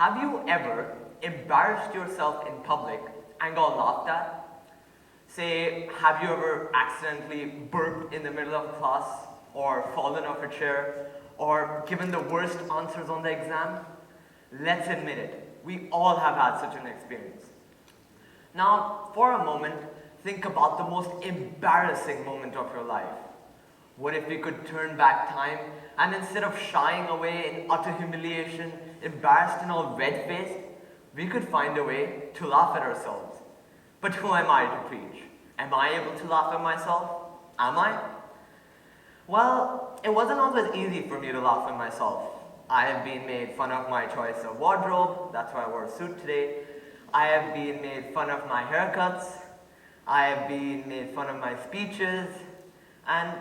Have you ever embarrassed yourself in public and got laughed at? Say, have you ever accidentally burped in the middle of class, or fallen off a chair, or given the worst answers on the exam? Let's admit it, we all have had such an experience. Now, for a moment, think about the most embarrassing moment of your life. What if we could turn back time and instead of shying away in utter humiliation, embarrassed and all red-faced, we could find a way to laugh at ourselves. But who am I to preach? Am I able to laugh at myself? Am I? Well, it wasn't always easy for me to laugh at myself. I have been made fun of my choice of wardrobe, that's why I wore a suit today. I have been made fun of my haircuts. I have been made fun of my speeches, and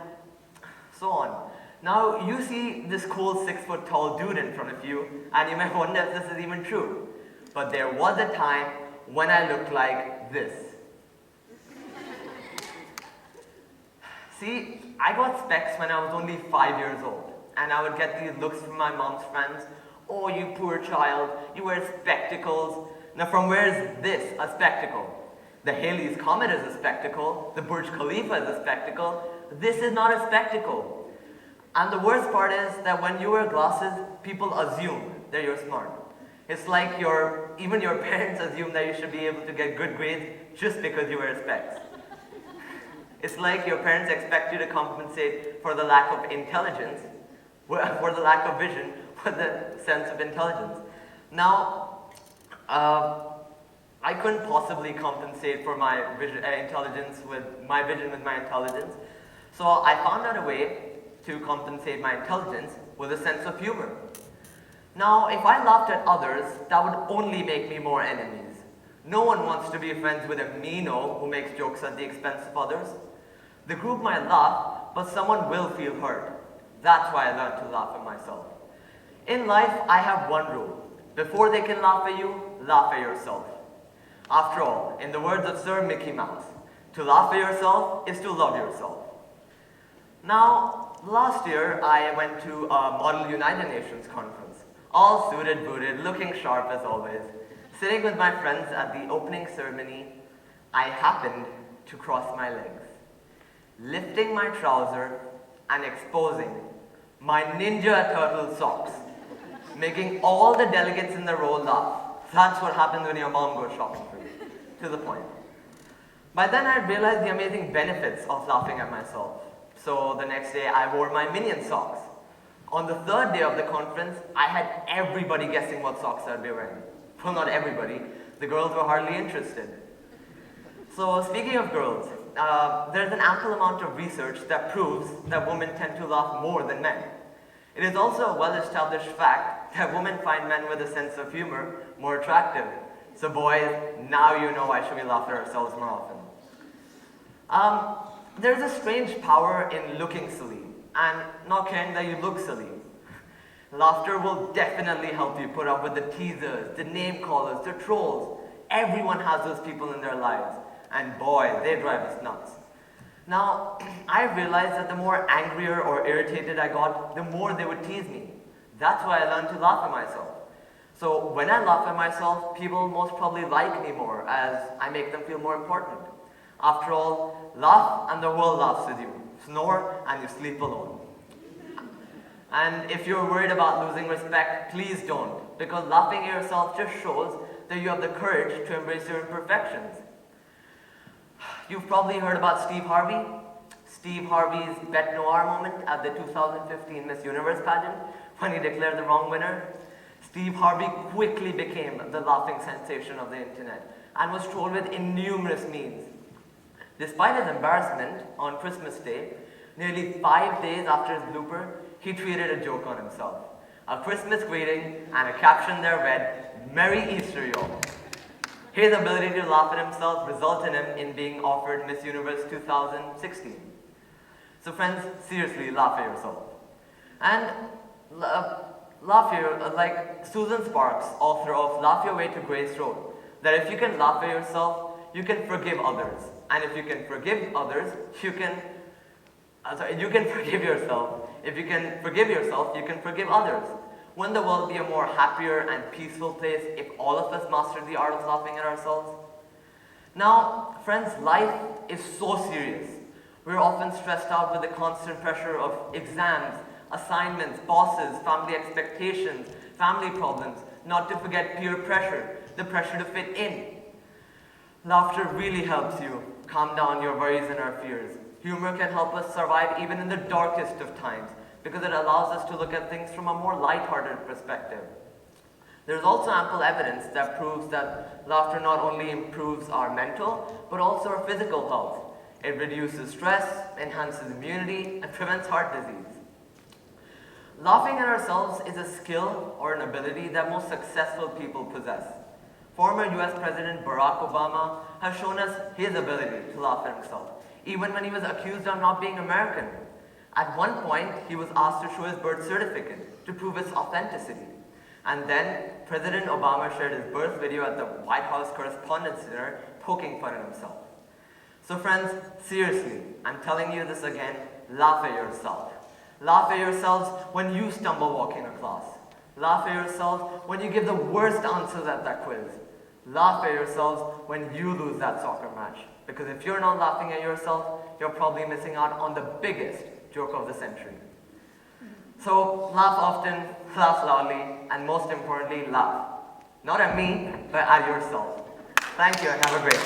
so on. Now, you see this cool 6-foot tall dude in front of you, and you might wonder if this is even true. But there was a time when I looked like this. See, I got specs when I was only 5 years old, and I would get these looks from my mom's friends. Oh, you poor child, you wear spectacles. Now, from where is this a spectacle? The Halley's Comet is a spectacle. The Burj Khalifa is a spectacle. This is not a spectacle. And the worst part is that when you wear glasses, people assume that you're smart. It's like even your parents assume that you should be able to get good grades just because you wear specs. It's like your parents expect you to compensate for the lack of intelligence, for the lack of vision, for the sense of intelligence. Now, I couldn't possibly compensate for my intelligence with my vision with my intelligence. So I found out a way to compensate my intelligence with a sense of humor. Now, if I laughed at others, that would only make me more enemies. No one wants to be friends with a meano who makes jokes at the expense of others. The group might laugh, but someone will feel hurt. That's why I learned to laugh at myself. In life, I have one rule. Before they can laugh at you, laugh at yourself. After all, in the words of Sir Mickey Mouse, to laugh at yourself is to love yourself. Now, last year I went to a Model United Nations conference, all suited, booted, looking sharp as always. Sitting with my friends at the opening ceremony, I happened to cross my legs, lifting my trouser and exposing my Ninja Turtle socks, making all the delegates in the row laugh. That's what happens when your mom goes shopping for you. To the point. By then I realized the amazing benefits of laughing at myself. So the next day I wore my Minion socks. On the third day of the conference, I had everybody guessing what socks I'd be wearing. Well, not everybody. The girls were hardly interested. So speaking of girls, there's an ample amount of research that proves that women tend to laugh more than men. It is also a well-established fact that women find men with a sense of humor more attractive. So boys, now you know why should we laugh at ourselves more often. There's a strange power in looking silly and not caring that you look silly. Laughter will definitely help you put up with the teasers, the name callers, the trolls. Everyone has those people in their lives, and boy, they drive us nuts. Now, I realized that the more angrier or irritated I got, the more they would tease me. That's why I learned to laugh at myself. So when I laugh at myself, people most probably like me more, as I make them feel more important. After all, laugh and the world laughs with you. Snore and you sleep alone. And if you're worried about losing respect, please don't, because laughing at yourself just shows that you have the courage to embrace your imperfections. You've probably heard about Steve Harvey. Steve Harvey's bête noire moment at the 2015 Miss Universe pageant when he declared the wrong winner. Steve Harvey quickly became the laughing sensation of the internet and was trolled with innumerous memes. Despite his embarrassment, on Christmas Day, nearly 5 days after his blooper, he tweeted a joke on himself. A Christmas greeting and a caption there read, "Merry Easter, y'all." His ability to laugh at himself resulted in him being offered Miss Universe 2016. So friends, seriously, laugh at yourself. And laugh here, like Susan Sparks, author of Laugh Your Way to Grace, wrote, that if you can laugh at yourself, you can forgive others. And if you can forgive others, you can forgive yourself. If you can forgive yourself, you can forgive others. Wouldn't the world be a more happier and peaceful place if all of us mastered the art of laughing at ourselves? Now, friends, life is so serious. We're often stressed out with the constant pressure of exams, assignments, bosses, family expectations, family problems, not to forget peer pressure, the pressure to fit in. Laughter really helps you calm down your worries and our fears. Humor can help us survive even in the darkest of times because it allows us to look at things from a more lighthearted perspective. There's also ample evidence that proves that laughter not only improves our mental, but also our physical health. It reduces stress, enhances immunity, and prevents heart disease. Laughing at ourselves is a skill or an ability that most successful people possess. Former US President Barack Obama has shown us his ability to laugh at himself, even when he was accused of not being American. At one point, he was asked to show his birth certificate to prove its authenticity. And then, President Obama shared his birth video at the White House Correspondents' Dinner, poking fun at himself. So friends, seriously, I'm telling you this again, laugh at yourself. Laugh at yourselves when you stumble walking to class. Laugh at yourselves when you give the worst answers at that quiz. Laugh at yourselves when you lose that soccer match. Because if you're not laughing at yourself, you're probably missing out on the biggest joke of the century. So laugh often, laugh loudly, and most importantly, laugh. Not at me, but at yourself. Thank you and have a great day.